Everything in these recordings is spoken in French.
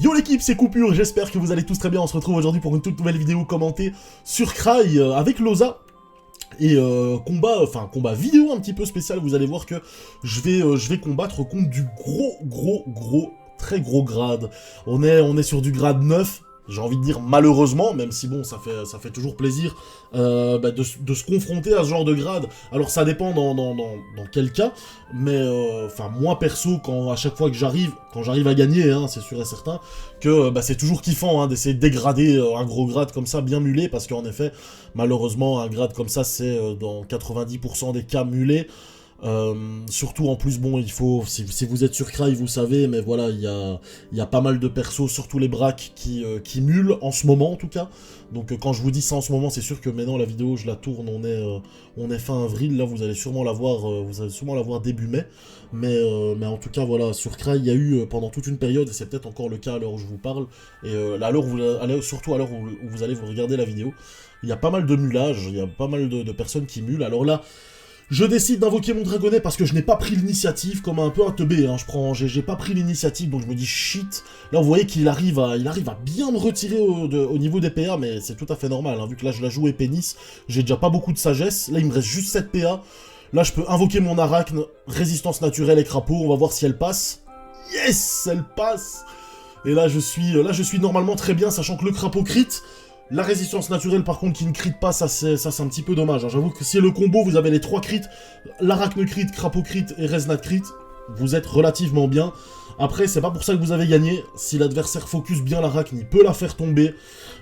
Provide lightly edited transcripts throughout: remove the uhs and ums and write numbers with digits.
Yo l'équipe, c'est Coupure, j'espère que vous allez tous très bien. On se retrouve aujourd'hui pour une toute nouvelle vidéo commentée sur Cry avec Loza. Et combat vidéo un petit peu spécial. Vous allez voir que je vais combattre contre du très gros grade. On est sur du grade 9. J'ai envie de dire malheureusement, même si bon, ça fait toujours plaisir de se confronter à ce genre de grade. Alors ça dépend dans quel cas, mais moi perso, à chaque fois que quand j'arrive à gagner, hein, c'est sûr et certain, que c'est toujours kiffant hein, d'essayer de dégrader un gros grade comme ça, bien mulé, parce qu'en effet, malheureusement, un grade comme ça, c'est dans 90% des cas mulé. Surtout en plus bon il faut si vous êtes sur Cry vous savez mais voilà il y a pas mal de persos surtout les braques qui mulent en ce moment en tout cas donc quand je vous dis ça en ce moment c'est sûr que maintenant la vidéo je la tourne on est fin avril là vous allez sûrement la voir début mai mais en tout cas voilà sur Cry il y a eu pendant toute une période et c'est peut-être encore le cas à l'heure où je vous parle et surtout à l'heure où vous allez vous regarder la vidéo il y a pas mal de mulage il y a pas mal de personnes qui mulent alors là je décide d'invoquer mon dragonnet parce que je n'ai pas pris l'initiative, comme un peu un teubé, hein, j'ai pas pris l'initiative, donc je me dis shit. Là, vous voyez qu'il arrive à bien me retirer au niveau des PA, mais c'est tout à fait normal, hein, vu que là, je la joue épénis, j'ai déjà pas beaucoup de sagesse, là, il me reste juste 7 PA. Là, je peux invoquer mon arachne, résistance naturelle et crapaud, on va voir si elle passe. Yes, elle passe. Et là, je suis normalement très bien, sachant que le crapaud crit. La résistance naturelle par contre qui ne crit pas, ça c'est un petit peu dommage. Hein. J'avoue que si le combo vous avez les 3 crits, l'arachne crit, crapaud crit et resnat crit, vous êtes relativement bien. Après c'est pas pour ça que vous avez gagné, si l'adversaire focus bien l'arachne, il peut la faire tomber.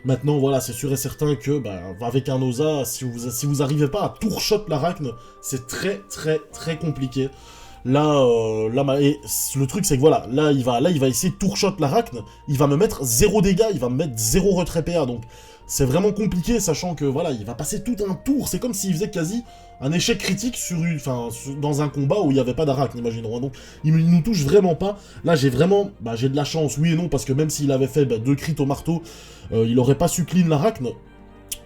Maintenant voilà, c'est sûr et certain que avec un Osa, si vous arrivez pas à tour-shot l'arachne, c'est très compliqué. Là, le truc c'est que voilà, là il va essayer de tour-shot l'arachne, il va me mettre 0 dégâts, il va me mettre 0 retrait PA, donc c'est vraiment compliqué, sachant que voilà, il va passer tout un tour, c'est comme s'il faisait quasi un échec critique dans un combat où il n'y avait pas d'arachne, imaginons, donc il nous touche vraiment pas. Là j'ai vraiment, j'ai de la chance, oui et non, parce que même s'il avait fait 2 crits au marteau, il aurait pas su clean l'arachne.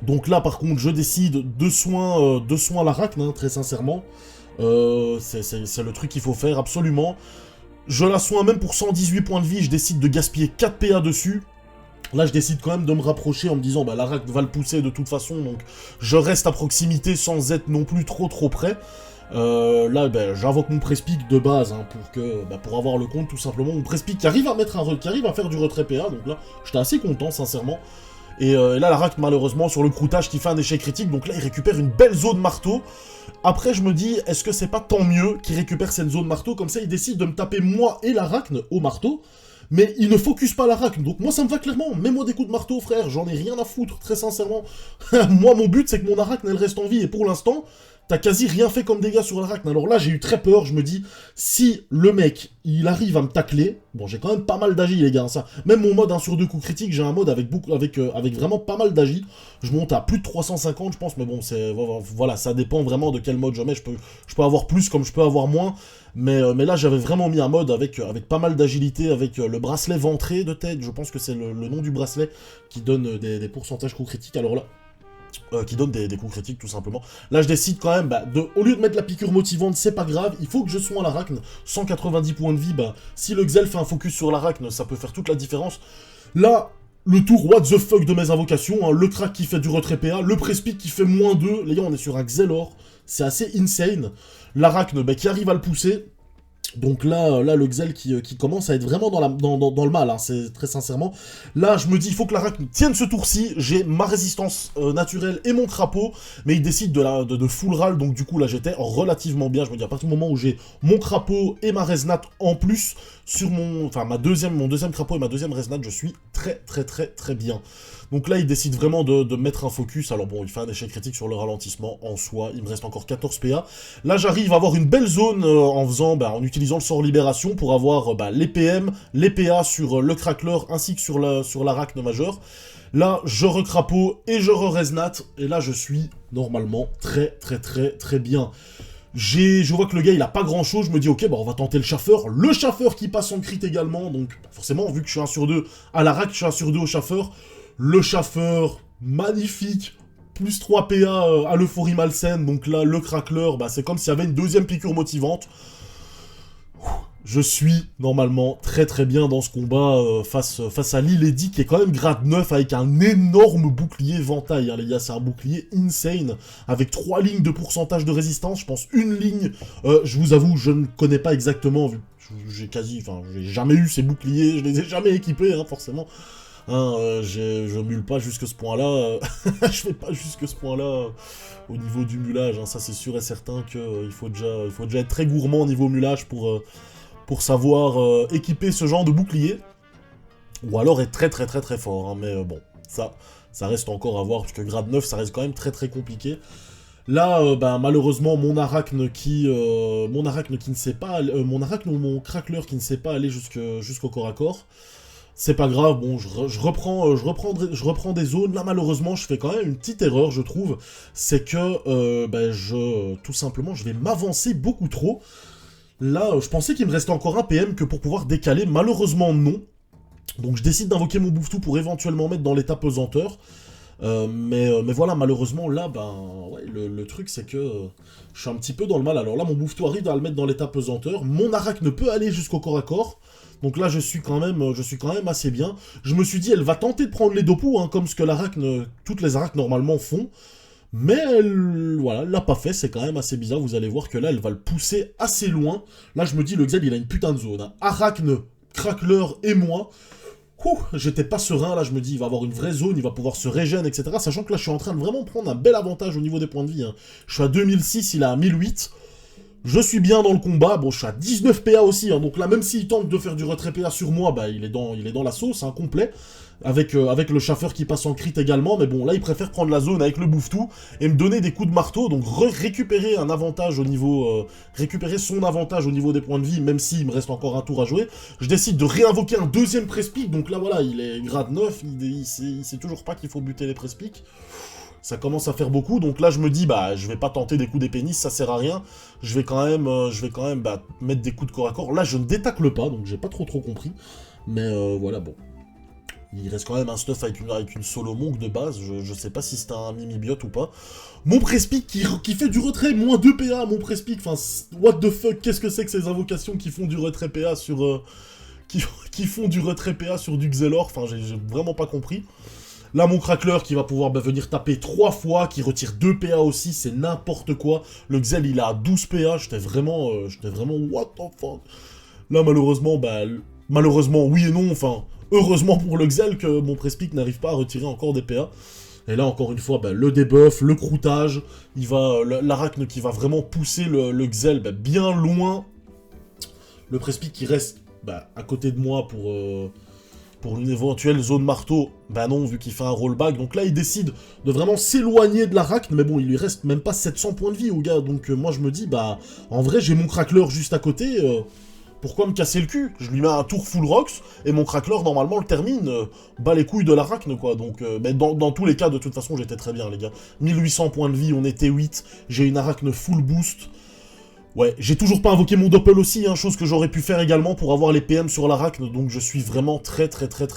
Donc là par contre je décide de soin l'arachne, hein, très sincèrement. C'est le truc qu'il faut faire, absolument. Je la soins même pour 118 points de vie, je décide de gaspiller 4 PA dessus. Là, je décide quand même de me rapprocher en me disant, l'arachne va le pousser de toute façon, donc je reste à proximité sans être non plus trop près. Là, j'invoque mon Prespic de base, hein, pour avoir le compte, tout simplement. Mon Prespic qui arrive à faire du retrait PA, donc là, j'étais assez content, sincèrement. Et là, l'arachne, malheureusement, sur le croûtage qui fait un échec critique, donc là, il récupère une belle zone marteau. Après, je me dis, est-ce que c'est pas tant mieux qu'il récupère cette zone marteau, comme ça, il décide de me taper moi et l'arachne au marteau, mais il ne focus pas l'arachne, donc moi, ça me va clairement, mets-moi des coups de marteau, frère, j'en ai rien à foutre, très sincèrement. Moi, mon but, c'est que mon arachne, elle reste en vie, et pour l'instant, t'as quasi rien fait comme dégâts sur l'arachne. Alors là, j'ai eu très peur, je me dis, si le mec, il arrive à me tacler, bon, j'ai quand même pas mal d'agi, les gars, hein, ça. Même mon mode 1 sur 2 coups critiques, j'ai un mode avec vraiment pas mal d'agi. Je monte à plus de 350, je pense, mais bon, voilà, ça dépend vraiment de quel mode je mets. Je peux avoir plus comme je peux avoir moins, mais là, j'avais vraiment mis un mode avec pas mal d'agilité, avec le bracelet ventré de tête, je pense que c'est le nom du bracelet qui donne des pourcentages coups critiques, alors là, qui donne des coups critiques tout simplement. Là je décide quand même, au lieu de mettre la piqûre motivante, c'est pas grave, il faut que je soigne l'arachne, 190 points de vie, si le Xel fait un focus sur l'arachne, ça peut faire toute la différence. Là, le tour what the fuck de mes invocations, hein, le crack qui fait du retrait PA, le Prespic qui fait -2, les gars on est sur un Xelor, c'est assez insane. L'arachne qui arrive à le pousser. Donc là, le Xel qui commence à être vraiment dans le mal, hein, c'est très sincèrement. Là, je me dis, il faut que l'arachne tienne ce tour-ci, j'ai ma résistance naturelle et mon crapaud, mais il décide de full rall, donc du coup, là, j'étais relativement bien. Je me dis, à partir du moment où j'ai mon crapaud et ma resnat en plus, sur mon deuxième crapaud et ma deuxième resnat, je suis très bien. Donc là, il décide vraiment de mettre un focus. Alors bon, il fait un échec critique sur le ralentissement en soi. Il me reste encore 14 PA. Là, j'arrive à avoir une belle zone en utilisant le sort libération pour avoir les PM, les PA sur le crackler ainsi que sur l'arachne majeur. Là, je recrapaud et je re-resnat. Et là, je suis normalement très bien. Je vois que le gars il a pas grand chose, je me dis ok on va tenter le chaffeur qui passe en crit également, donc forcément vu que je suis 1 sur 2 à la rack, je suis 1 sur 2 au chaffeur, le chaffeur, magnifique, plus 3 PA à l'euphorie malsaine, donc là le crackler, c'est comme s'il y avait une deuxième piqûre motivante. Je suis normalement très très bien dans ce combat face à Lilady qui est quand même grade 9 avec un énorme bouclier ventail, hein, les gars, c'est un bouclier insane avec 3 lignes de pourcentage de résistance, je pense une ligne, je vous avoue, je ne connais pas exactement, j'ai jamais eu ces boucliers, je les ai jamais équipés, hein, forcément. Hein, je mule pas jusque ce point-là, je vais pas jusque ce point-là au niveau du mulage, hein, ça c'est sûr et certain qu'il faut déjà être très gourmand au niveau mulage pour savoir équiper ce genre de bouclier, ou alors être très très très très fort, hein, mais bon, ça reste encore à voir, parce que grade 9, ça reste quand même très très compliqué. Là, bah, malheureusement, mon arachne qui ne sait pas, mon arachne ou mon crackler qui ne sait pas aller jusqu'au corps à corps, c'est pas grave, bon, je reprends des zones. Là, malheureusement, je fais quand même une petite erreur, je trouve. C'est que, tout simplement, je vais m'avancer beaucoup trop. Là, je pensais qu'il me restait encore un PM que pour pouvoir décaler. Malheureusement, non. Donc, je décide d'invoquer mon bouffetou pour éventuellement mettre dans l'état pesanteur. Mais voilà, malheureusement, là, ouais, le truc, c'est que je suis un petit peu dans le mal. Alors là, mon bouffetou arrive à le mettre dans l'état pesanteur. Mon arachne peut aller jusqu'au corps à corps. Donc là, je suis quand même assez bien. Je me suis dit, elle va tenter de prendre les dopos, hein, comme ce que toutes les arachnes normalement font. Mais voilà, elle l'a pas fait, c'est quand même assez bizarre. Vous allez voir que là, elle va le pousser assez loin. Là, je me dis, le Xel, il a une putain de zone, hein. Arachne, Crackler et moi. J'étais pas serein, là, je me dis, il va avoir une vraie zone, il va pouvoir se régénérer, etc. Sachant que là, je suis en train de vraiment prendre un bel avantage au niveau des points de vie, hein. Je suis à 2006, il est à 1008. Je suis bien dans le combat, bon je suis à 19 PA aussi, hein, donc là même s'il tente de faire du retrait PA sur moi, bah il est dans la sauce, hein, complet, avec le chauffeur qui passe en crit également, mais bon là il préfère prendre la zone avec le bouffetou et me donner des coups de marteau, donc récupérer un avantage au niveau, récupérer son avantage au niveau des points de vie, même s'il me reste encore un tour à jouer. Je décide de réinvoquer un deuxième press-pick, donc là voilà, il est grade 9, il sait toujours pas qu'il faut buter les press-pick. Ça commence à faire beaucoup, donc là je me dis, bah je vais pas tenter des coups d'épénis, ça sert à rien. Je vais quand même bah, mettre des coups de corps à corps. Là je ne détacle pas, donc j'ai pas trop compris. Mais voilà, bon. Il reste quand même un stuff avec une solo monk de base, je sais pas si c'est un mimibiote ou pas. Mon prespic qui fait du retrait, moins 2 PA, mon prespic, enfin, what the fuck, qu'est-ce que c'est que ces invocations qui font du retrait PA sur... qui font du retrait PA sur du Xelor, enfin j'ai vraiment pas compris. Là, mon crackler qui va pouvoir venir taper 3 fois, qui retire 2 PA aussi, c'est n'importe quoi. Le Xel, il est à 12 PA, j'étais vraiment, what the fuck. Là, malheureusement, oui et non, enfin, heureusement pour le Xel que mon Prespic n'arrive pas à retirer encore des PA. Et là, encore une fois, le debuff, le croûtage, l'arachne qui va vraiment pousser le Xel bien loin. Le Prespic qui reste à côté de moi pour une éventuelle zone marteau, bah non, vu qu'il fait un rollback. Donc là, il décide de vraiment s'éloigner de l'arachne, mais bon, il lui reste même pas 700 points de vie au gars. Donc moi, je me dis, bah, en vrai, j'ai mon crackler juste à côté, pourquoi me casser le cul? Je lui mets un tour full rocks, et mon crackler, normalement, le termine, bat les couilles de l'arachne, quoi. Donc, mais dans tous les cas, de toute façon, j'étais très bien, les gars. 1800 points de vie, on était 8, j'ai une arachne full boost. Ouais, j'ai toujours pas invoqué mon doppel aussi, hein, chose que j'aurais pu faire également pour avoir les PM sur l'arachne, donc je suis vraiment très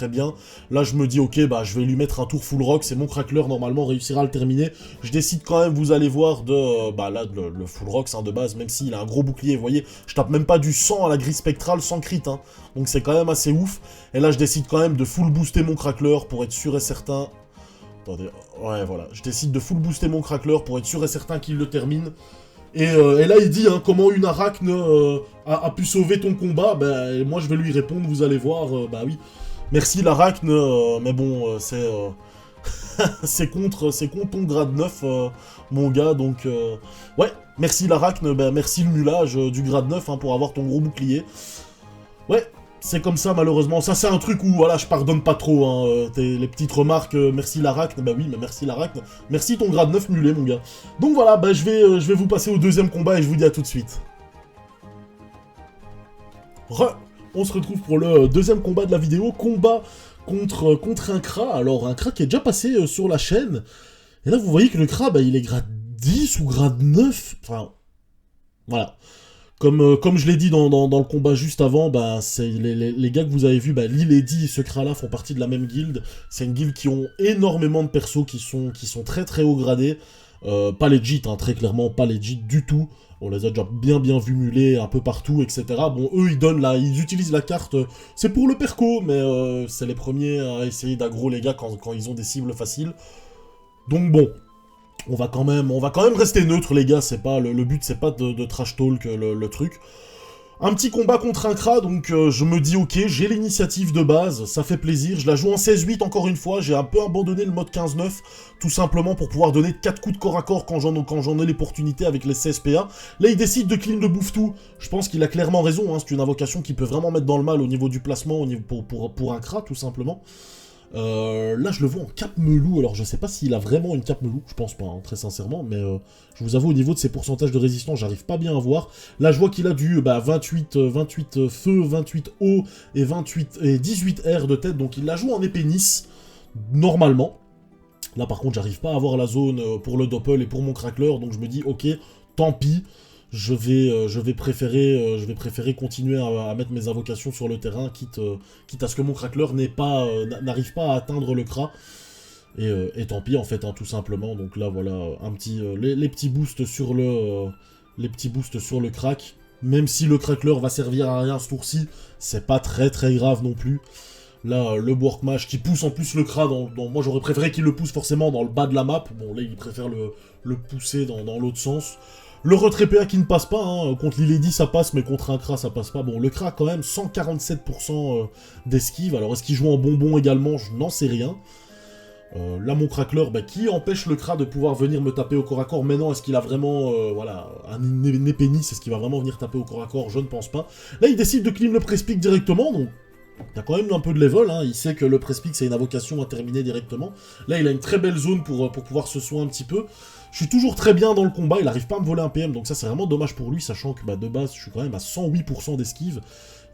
bien. Là, je me dis, ok, bah, je vais lui mettre un tour full rock, c'est mon crackler, normalement, réussira à le terminer. Je décide quand même, vous allez voir, le full rock, hein, de base, même s'il a un gros bouclier, vous voyez, je tape même pas du 100 à la grille spectrale sans crit, hein, donc c'est quand même assez ouf. Et là, je décide quand même de full booster mon crackler pour être sûr et certain... Attendez, ouais, voilà, je décide de full booster mon crackler pour être sûr et certain qu'il le termine. Et là, il dit, hein, comment une arachne a pu sauver ton combat, bah, moi je vais lui répondre, vous allez voir, bah oui. Merci l'arachne, mais bon, c'est contre ton grade 9, mon gars, donc... ouais, merci l'arachne, bah, merci le mulage du grade 9, hein, pour avoir ton gros bouclier. Ouais, c'est comme ça, malheureusement. Ça, c'est un truc où, voilà, je pardonne pas trop, hein. Les petites remarques, merci l'arachne, bah oui, mais merci l'arachne. Merci ton grade 9 mulé, mon gars. Donc voilà, bah je vais vous passer au deuxième combat et je vous dis à tout de suite. On se retrouve pour le deuxième combat de la vidéo, combat contre un Kra. Alors, un Kra qui est déjà passé sur la chaîne. Et là, vous voyez que le Kra, bah, il est grade 10 ou grade 9. Enfin, voilà. Comme je l'ai dit dans le combat juste avant, bah, c'est les gars que vous avez vus, bah, Lilady et ce Kra-là font partie de la même guilde. C'est une guilde qui ont énormément de persos qui sont très haut gradés. Pas legit, hein, très clairement, pas legit du tout. On les a déjà bien vus muler un peu partout, etc. Bon, eux, ils utilisent la carte, c'est pour le perco, mais c'est les premiers à essayer d'aggro les gars quand ils ont des cibles faciles. Donc bon, on va quand même rester neutre, les gars, c'est pas, le but, c'est pas de trash talk le truc. Un petit combat contre un Kra, donc je me dis ok, j'ai l'initiative de base, ça fait plaisir, je la joue en 16-8 encore une fois, j'ai un peu abandonné le mode 15-9, tout simplement pour pouvoir donner 4 coups de corps à corps quand j'en ai l'opportunité avec les 16 PA. Là il décide de clean le bouffe tout, je pense qu'il a clairement raison, hein, c'est une invocation qui peut vraiment mettre dans le mal au niveau du placement, pour un Kra tout simplement. Là je le vois en cap melou, alors je sais pas s'il a vraiment une cap melou, je pense pas, hein, très sincèrement, mais je vous avoue au niveau de ses pourcentages de résistance, j'arrive pas bien à voir. Là je vois qu'il a du 28 feu, 28 eau et 18 air de tête, donc il la joue en épée Nice, normalement. Là par contre j'arrive pas à avoir la zone pour le doppel et pour mon crackler, donc je me dis ok, tant pis. Je vais préférer continuer à mettre mes invocations sur le terrain, quitte à ce que mon crackler n'arrive pas à atteindre le Kra. Et tant pis en fait, hein, tout simplement. Donc là voilà, les petits boosts sur le crack. Même si le crackler va servir à rien ce tour-ci, c'est pas très grave non plus. Là, le Workmash qui pousse en plus le Kra moi j'aurais préféré qu'il le pousse forcément dans le bas de la map. Bon là il préfère le pousser dans l'autre sens. Le retrait PA qui ne passe pas, hein. Contre l'Ilady ça passe, mais contre un Kra ça passe pas. Bon, le Kra quand même 147% d'esquive, alors est-ce qu'il joue en bonbon également? Je n'en sais rien. Là mon crackler, qui empêche le Kra de pouvoir venir me taper au corps à corps? Maintenant, est-ce qu'il a vraiment, voilà, une épée Nice? Est-ce qu'il va vraiment venir taper au corps à corps? Je ne pense pas. Là il décide de clean le Prespic directement, donc... T'as quand même un peu de level, hein. Il sait que le Prespic c'est une invocation à terminer directement. Là il a une très belle zone pour pouvoir se soigner un petit peu. Je suis toujours très bien dans le combat, il arrive pas à me voler un PM, donc ça c'est vraiment dommage pour lui, sachant que de base je suis quand même à 108% d'esquive.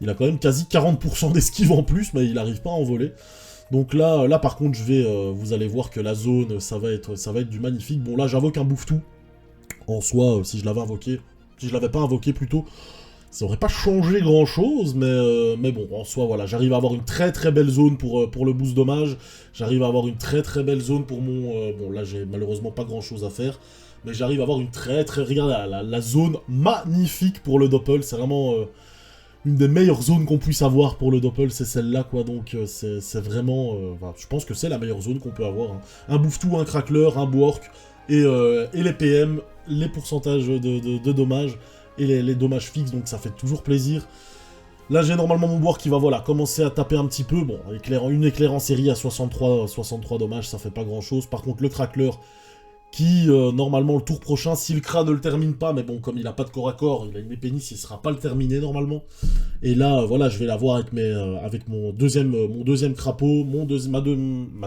Il a quand même quasi 40% d'esquive en plus, mais il arrive pas à en voler. Donc là par contre vous allez voir que la zone ça va être du magnifique. Bon là j'invoque un bouffe-tout. En soi, si je l'avais pas invoqué plutôt, ça aurait pas changé grand chose, mais bon, en soi, voilà, j'arrive à avoir une très belle zone pour le boost dommage, j'arrive à avoir une très belle zone pour mon... bon, là, j'ai malheureusement pas grand chose à faire, mais j'arrive à avoir une regardez, la zone magnifique pour le doppel, c'est vraiment une des meilleures zones qu'on puisse avoir pour le doppel, c'est celle-là, quoi, donc c'est vraiment... je pense que c'est la meilleure zone qu'on peut avoir, hein. Un bouffe-tout, un crackler, un bork, et les PM, les pourcentages de dommages, et les dommages fixes, donc ça fait toujours plaisir. Là, j'ai normalement mon boire qui va, voilà, commencer à taper un petit peu. Bon, une éclair en série à 63 dommages, ça fait pas grand-chose. Par contre, le crackler, qui, normalement, le tour prochain, si le Kra ne le termine pas, mais bon, comme il a pas de corps à corps, il a une épée Nice, il sera pas le terminer, normalement. Et là, voilà, je vais l'avoir avec mon deuxième crapaud, ma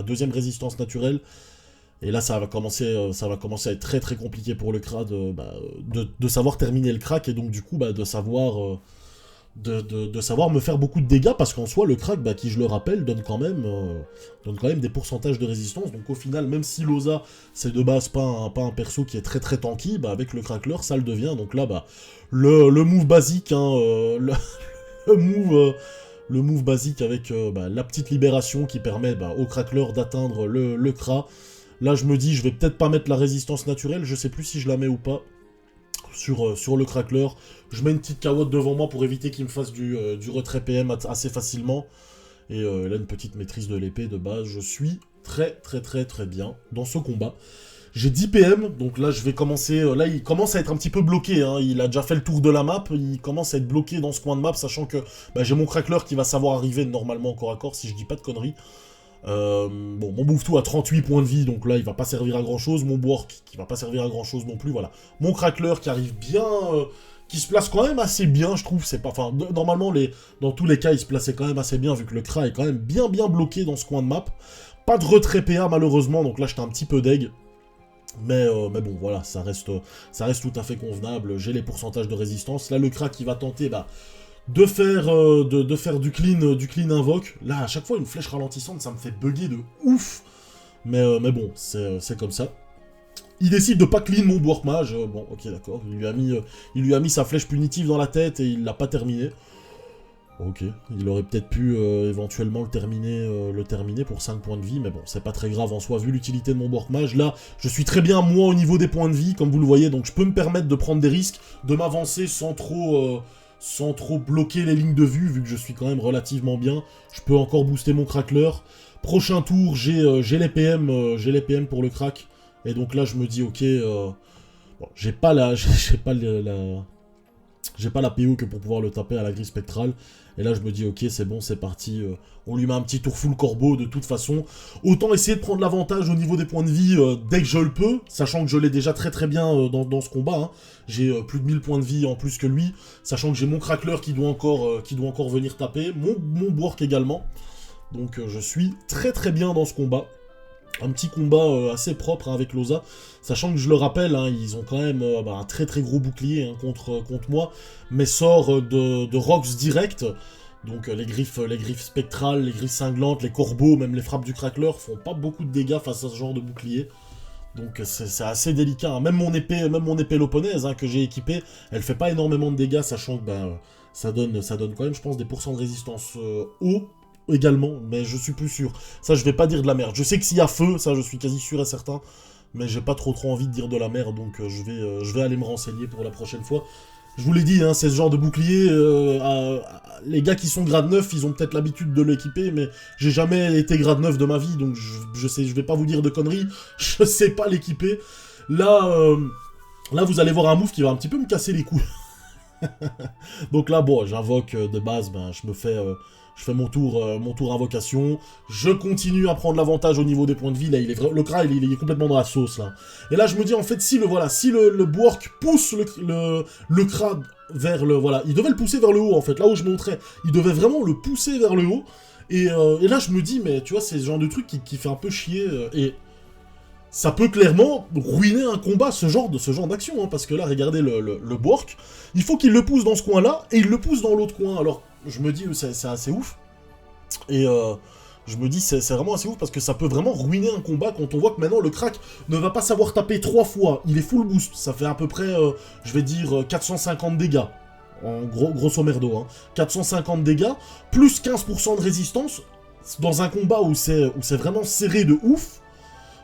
deuxième résistance naturelle. Et là, ça va commencer à être très compliqué pour le Kra de savoir terminer le crack, et donc du coup, de savoir me faire beaucoup de dégâts, parce qu'en soi, le crack, qui je le rappelle, donne quand même des pourcentages de résistance. Donc au final, même si Loza, c'est de base pas un perso qui est très tanky, avec le crackler, ça le devient. Donc là, le move basique, hein, le move basique avec la petite libération qui permet au crackler d'atteindre le Kra. Là, je me dis, je vais peut-être pas mettre la résistance naturelle, je sais plus si je la mets ou pas, sur le crackler. Je mets une petite carotte devant moi pour éviter qu'il me fasse du retrait PM assez facilement. Et là, une petite maîtrise de l'épée de base. Je suis très bien dans ce combat. J'ai 10 PM, donc là, je vais commencer... là, il commence à être un petit peu bloqué, hein. Il a déjà fait le tour de la map, il commence à être bloqué dans ce coin de map, sachant que j'ai mon crackler qui va savoir arriver normalement corps à corps, si je dis pas de conneries. Bon, mon bouffe-tout a 38 points de vie, donc là il va pas servir à grand chose. Mon bork qui va pas servir à grand chose non plus, voilà. Mon crackler qui arrive bien, qui se place quand même assez bien, je trouve. C'est pas, enfin, normalement dans tous les cas il se plaçait quand même assez bien, vu que le Kra est quand même bien bloqué dans ce coin de map. Pas de retrait PA malheureusement, donc là j'étais un petit peu deg. Mais bon, voilà, ça reste tout à fait convenable. J'ai les pourcentages de résistance. Là le Kra qui va tenter, de faire du clean invoque. Là, à chaque fois, une flèche ralentissante, ça me fait bugger de ouf. Mais bon, c'est comme ça. Il décide de pas clean mon Dwarf Mage. Bon, ok, d'accord. Il lui a mis sa flèche punitive dans la tête et il l'a pas terminé. Ok, il aurait peut-être pu éventuellement le terminer pour 5 points de vie, mais bon, c'est pas très grave en soi, vu l'utilité de mon Bork Mage. Là, je suis très bien, moi, au niveau des points de vie, comme vous le voyez, donc je peux me permettre de prendre des risques, de m'avancer sans trop bloquer les lignes de vue, vu que je suis quand même relativement bien. Je peux encore booster mon crackler. Prochain tour, j'ai les PM pour le crack, et donc là, je me dis, ok, bon, j'ai pas la PO que pour pouvoir le taper à la grille spectrale. Et là, je me dis, ok, c'est bon, c'est parti. On lui met un petit tour full corbeau de toute façon. Autant essayer de prendre l'avantage au niveau des points de vie dès que je le peux, sachant que je l'ai déjà très très bien dans ce combat. Hein. J'ai plus de 1000 points de vie en plus que lui, sachant que j'ai mon crackler qui doit encore venir taper, mon Bork également. Donc je suis très très bien dans ce combat. Un petit combat assez propre hein, avec Loza, sachant que je le rappelle, hein, ils ont quand même un très très gros bouclier hein, contre moi, mais sort de Rox direct, donc les griffes spectrales, les griffes cinglantes, les corbeaux, même les frappes du crackler font pas beaucoup de dégâts face à ce genre de bouclier. Donc c'est assez délicat, hein. Même mon épée loponaise hein, que j'ai équipée, elle fait pas énormément de dégâts, sachant que ça donne quand même je pense des pourcents de résistance hauts, également, mais je suis plus sûr. Ça, je vais pas dire de la merde. Je sais que s'il y a feu, ça, je suis quasi sûr et certain, mais j'ai pas trop envie de dire de la merde, donc je vais aller me renseigner pour la prochaine fois. Je vous l'ai dit, hein, c'est ce genre de bouclier, les gars qui sont grade 9, ils ont peut-être l'habitude de l'équiper, mais j'ai jamais été grade 9 de ma vie, donc je vais pas vous dire de conneries, je sais pas l'équiper. Là, vous allez voir un move qui va un petit peu me casser les couilles. Donc là, bon, j'invoque de base, je fais mon tour invocation, je continue à prendre l'avantage au niveau des points de vie, là, le Kra, il est complètement dans la sauce, là. Et là, je me dis, en fait, si le Bork pousse le Kra vers le, voilà, il devait le pousser vers le haut, en fait, là où je montrais, il devait vraiment le pousser vers le haut, et là, je me dis, mais, tu vois, c'est ce genre de truc qui fait un peu chier, et ça peut clairement ruiner un combat, ce genre d'action, hein, parce que là, regardez le Bork, il faut qu'il le pousse dans ce coin-là, et il le pousse dans l'autre coin, alors je me dis, c'est assez ouf, et je me dis, c'est vraiment assez ouf, parce que ça peut vraiment ruiner un combat, quand on voit que maintenant, le crack ne va pas savoir taper 3 fois, il est full boost, ça fait à peu près, je vais dire, 450 dégâts, en grosso merdo, hein, 450 dégâts, plus 15% de résistance, dans un combat où c'est vraiment serré de ouf,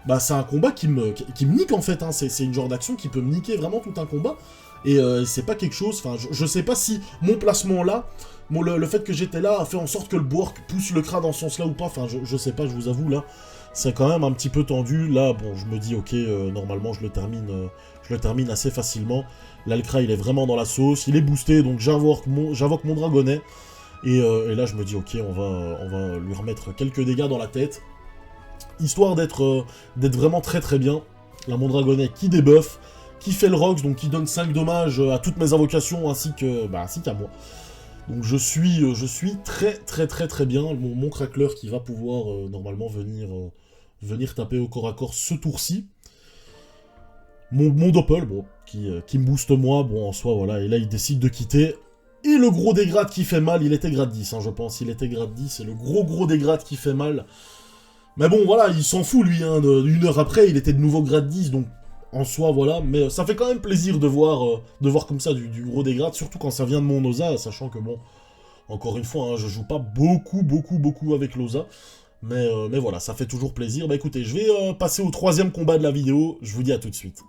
bah c'est un combat qui me nique en fait, hein. C'est une genre d'action qui peut me niquer vraiment tout un combat, et c'est pas quelque chose, enfin je sais pas si mon placement là, le fait que j'étais là a fait en sorte que le Bork pousse le Kra dans ce sens là ou pas, enfin je sais pas, je vous avoue là, c'est quand même un petit peu tendu, là bon je me dis ok, normalement je le termine assez facilement, là le Kra il est vraiment dans la sauce, il est boosté, donc j'invoque mon dragonnet, et là je me dis ok, on va lui remettre quelques dégâts dans la tête, histoire d'être vraiment très très bien. Là, mon dragonnet qui débuff, qui fait le Rox, donc qui donne 5 dommages à toutes mes invocations, ainsi qu'à moi. Donc je suis très très très très bien. Mon crackler qui va pouvoir normalement venir taper au corps à corps ce tour-ci. Mon doppel, bon, qui me booste moi, bon en soi, voilà, et là il décide de quitter. Et le gros dégrade qui fait mal, il était grade 10, hein, je pense, il était grade 10, c'est le gros dégrade qui fait mal. Mais bon, voilà, il s'en fout, lui, hein, une heure après, il était de nouveau grade 10, donc, en soi, voilà, mais ça fait quand même plaisir de voir comme ça du gros dégrade, surtout quand ça vient de mon Oza, sachant que, bon, encore une fois, hein, je joue pas beaucoup avec l'Oza, mais voilà, ça fait toujours plaisir. Bah écoutez, je vais passer au 3e combat de la vidéo, je vous dis à tout de suite.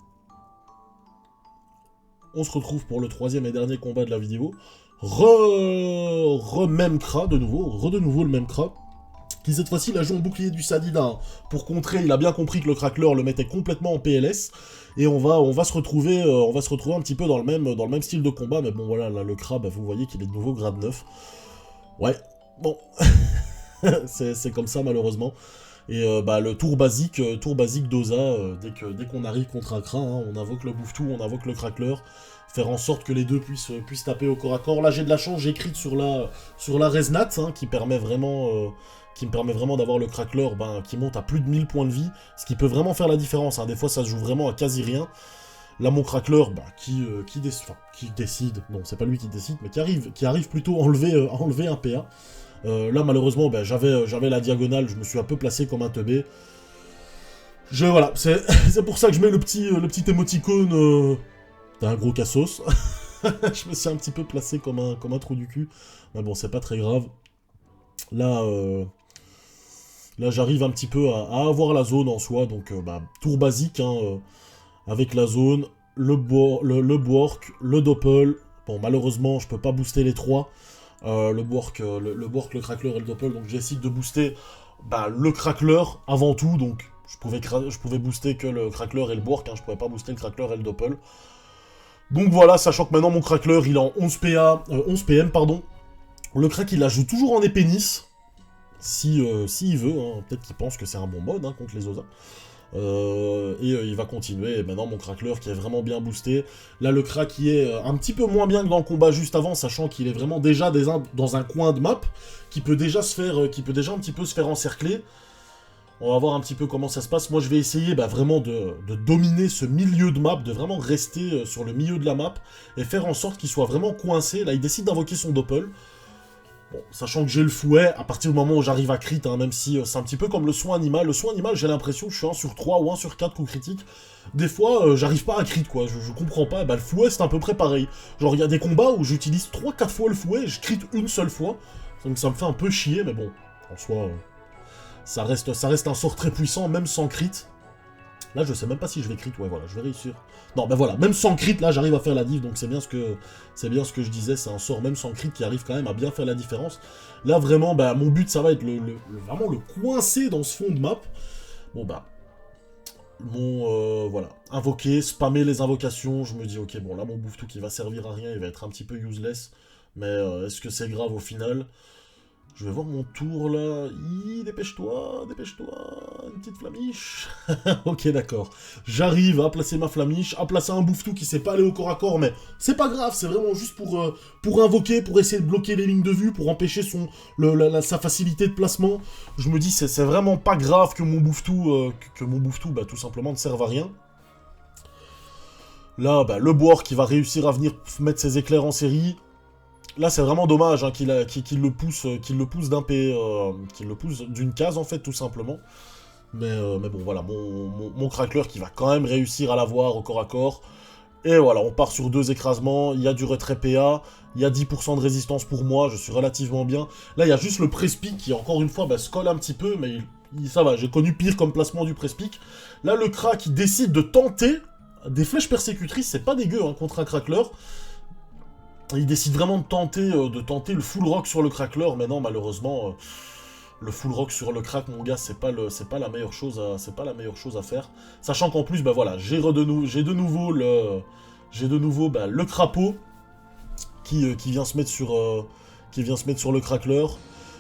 On se retrouve pour le 3e et dernier combat de la vidéo. Même Kra, de nouveau le même Kra, qui cette fois-ci l'a joué en bouclier du Sadida, hein. Pour contrer, il a bien compris que le crackler le mettait complètement en PLS, et on va se retrouver un petit peu dans le même style de combat, mais bon voilà, là le Kra, bah, vous voyez qu'il est de nouveau grade 9. Ouais, bon, c'est comme ça malheureusement. Et le tour basique d'Oza, dès qu'on arrive contre un Kra, hein, on invoque le bouffe-tout, on invoque le crackler, faire en sorte que les deux puissent taper au corps à corps. Là j'ai de la chance, j'ai écrit sur la Resnat, hein, qui me permet vraiment d'avoir le crackler qui monte à plus de 1000 points de vie, ce qui peut vraiment faire la différence, hein. Des fois ça se joue vraiment à quasi rien. Là mon crackler, qui décide, non c'est pas lui qui décide, mais qui arrive plutôt à enlever un PA. Là malheureusement j'avais la diagonale, je me suis un peu placé comme un teubé. Voilà, c'est pour ça que je mets le petit émoticône d'un gros cassos. Je me suis un petit peu placé comme un trou du cul. Mais bon, c'est pas très grave. Là, là j'arrive un petit peu à avoir la zone en soi. Donc, bah, tour basique, hein, avec la zone, le Bwork, le Doppel. Bon, malheureusement, je peux pas booster les trois. Le Bwork, le Crackler et le Doppel. Donc, j'essaie de booster bah, le Crackler avant tout. Donc, je pouvais booster que le Crackler et le Bwork. Hein, je pouvais pas booster le Crackler et le Doppel. Donc voilà, sachant que maintenant mon Crackler il est en 11 PA, 11 PM pardon. Le crack il la joue toujours en épée Nice, si il veut, hein. Peut-être qu'il pense que c'est un bon mode hein, contre les Osa. Il va continuer, et maintenant mon Crackler qui est vraiment bien boosté. Là le crack qui est un petit peu moins bien que dans le combat juste avant, sachant qu'il est vraiment déjà dans un coin de map, qui peut déjà un petit peu se faire encercler. On va voir un petit peu comment ça se passe. Moi, je vais essayer bah, vraiment de dominer ce milieu de map, de vraiment rester sur le milieu de la map, et faire en sorte qu'il soit vraiment coincé. Là, il décide d'invoquer son Doppel. Bon, sachant que j'ai le fouet, à partir du moment où j'arrive à crit, hein, même si c'est un petit peu comme le soin animal. Le soin animal, j'ai l'impression que je suis 1 sur 3 ou 1 sur 4 coups critiques. Des fois, j'arrive pas à crit, quoi. Je comprends pas. Bah, le fouet, c'est à peu près pareil. Genre, il y a des combats où j'utilise 3-4 fois le fouet, et je crit une seule fois. Donc ça me fait un peu chier, mais bon, en soi... Ça reste un sort très puissant, même sans crit. Là, je sais même pas si je vais crit. Ouais, voilà, je vais réussir. Non, ben voilà, même sans crit, là, j'arrive à faire la diff. Donc, c'est bien ce que je disais. C'est un sort, même sans crit, qui arrive quand même à bien faire la différence. Là, vraiment, bah, mon but, ça va être vraiment le coincer dans ce fond de map. Bon, bah... voilà. Invoquer, spammer les invocations. Je me dis, ok, bon, là, mon bouffe-tout qui va servir à rien, il va être un petit peu useless. Mais est-ce que c'est grave au final ? Je vais voir mon tour là. Dépêche-toi, dépêche-toi. Une petite flamiche. Ok, d'accord. J'arrive à placer ma flamiche, à placer un bouffe-tout qui sait pas aller au corps à corps, mais c'est pas grave, c'est vraiment juste pour invoquer, pour essayer de bloquer les lignes de vue, pour empêcher sa facilité de placement. Je me dis, c'est vraiment pas grave que mon bouffe-tout, bah, tout simplement ne serve à rien. Là, bah, le boire qui va réussir à venir mettre ses éclairs en série. Là, c'est vraiment dommage hein, qu'il le pousse d'un P, qu'il le pousse d'une case, en fait, tout simplement. Mais bon, voilà, mon Crackler qui va quand même réussir à l'avoir au corps à corps. Et voilà, on part sur 2 écrasements, il y a du retrait PA, il y a 10% de résistance pour moi, je suis relativement bien. Là, il y a juste le Prespic qui, encore une fois, bah, se colle un petit peu, mais ça va, j'ai connu pire comme placement du Prespic. Là, le Crack, il décide de tenter des flèches persécutrices, c'est pas dégueu hein, contre un Crackler. Il décide vraiment de tenter le full rock sur le Crackler, mais non, malheureusement, le full rock sur le crack, mon gars, c'est pas la meilleure chose à faire. Sachant qu'en plus, bah voilà, j'ai de nouveau le crapaud qui vient se mettre sur le Crackler.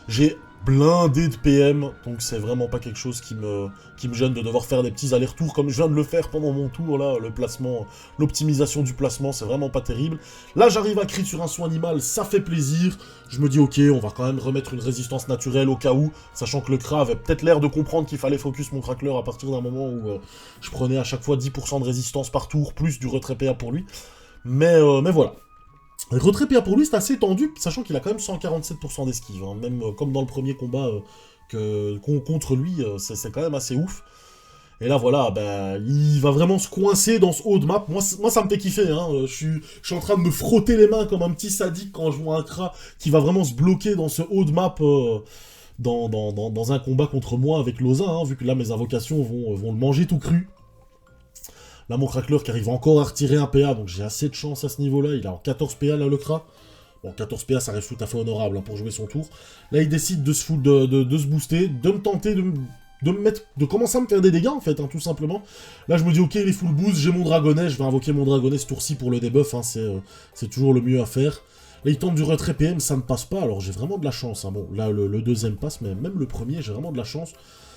J'ai blindé de PM, donc c'est vraiment pas quelque chose qui me gêne de devoir faire des petits allers-retours comme je viens de le faire pendant mon tour, là, le placement, l'optimisation du placement, c'est vraiment pas terrible. Là, j'arrive à crit sur un soin animal, ça fait plaisir. Je me dis, ok, on va quand même remettre une résistance naturelle au cas où, sachant que le Kra avait peut-être l'air de comprendre qu'il fallait focus mon Crackler à partir d'un moment où je prenais à chaque fois 10% de résistance par tour, plus du retrait PA pour lui. Mais voilà. Le retrait PA pour lui, c'est assez tendu, sachant qu'il a quand même 147% d'esquive. Hein. Même comme dans le premier combat contre lui, c'est quand même assez ouf. Et là, voilà, bah, il va vraiment se coincer dans ce haut de map. Moi ça me fait kiffer. Hein. Je suis en train de me frotter les mains comme un petit sadique quand je vois un Kra qui va vraiment se bloquer dans ce haut de map dans un combat contre moi avec Loza, hein, vu que là, mes invocations vont le manger tout cru. Là, mon Crackler qui arrive encore à retirer un PA, donc j'ai assez de chance à ce niveau-là. Il a en 14 PA, là, le Kra. Bon, 14 PA, ça reste tout à fait honorable hein, pour jouer son tour. Là, il décide de se booster, de me tenter, de commencer à me faire des dégâts, en fait, hein, tout simplement. Là, je me dis, ok, il est full boost, j'ai mon Dragonnet, je vais invoquer mon Dragonnet ce tour-ci pour le debuff, hein, c'est toujours le mieux à faire. Là, il tente du retrait PM, ça ne passe pas, alors j'ai vraiment de la chance. Hein. Bon, là, le deuxième passe, mais même le premier, j'ai vraiment de la chance.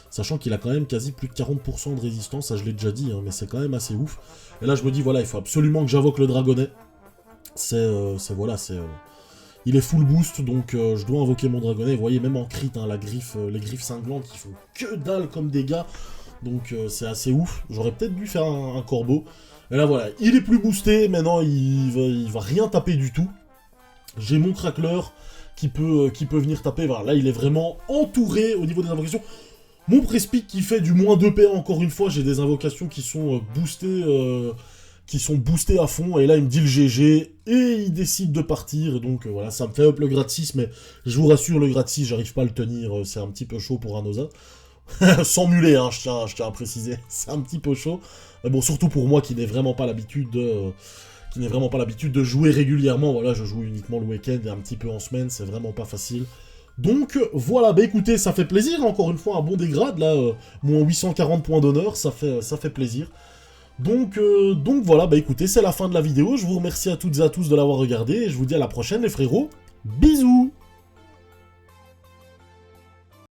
Sachant qu'il a quand même quasi plus de 40% de résistance, ça je l'ai déjà dit, hein, mais c'est quand même assez ouf. Et là je me dis, voilà, il faut absolument que j'invoque le Dragonnet. Il est full boost, donc je dois invoquer mon Dragonnet. Vous voyez, même en crit, hein, les griffes cinglantes qui font que dalle comme dégâts. Donc c'est assez ouf. J'aurais peut-être dû faire un corbeau. Et là voilà, il est plus boosté, maintenant il va rien taper du tout. J'ai mon Crackler qui peut venir taper. Voilà, là il est vraiment entouré au niveau des invocations. Mon Prespic qui fait du moins 2 PA encore une fois, j'ai des invocations qui sont boostées qui sont boostés à fond, et là il me dit le GG, et il décide de partir, et donc voilà, ça me fait up le gratis, mais je vous rassure, le gratis, j'arrive pas à le tenir, c'est un petit peu chaud pour un Osa. Sans mulet, hein, je tiens à préciser, c'est un petit peu chaud, mais bon, surtout pour moi qui n'ai vraiment pas l'habitude de jouer régulièrement, voilà, je joue uniquement le week-end et un petit peu en semaine, c'est vraiment pas facile. Donc voilà, bah écoutez, ça fait plaisir, encore une fois, un bon dégrade, là, moins 840 points d'honneur, ça fait plaisir. Donc voilà, bah écoutez, c'est la fin de la vidéo, je vous remercie à toutes et à tous de l'avoir regardé, et je vous dis à la prochaine les frérots, bisous.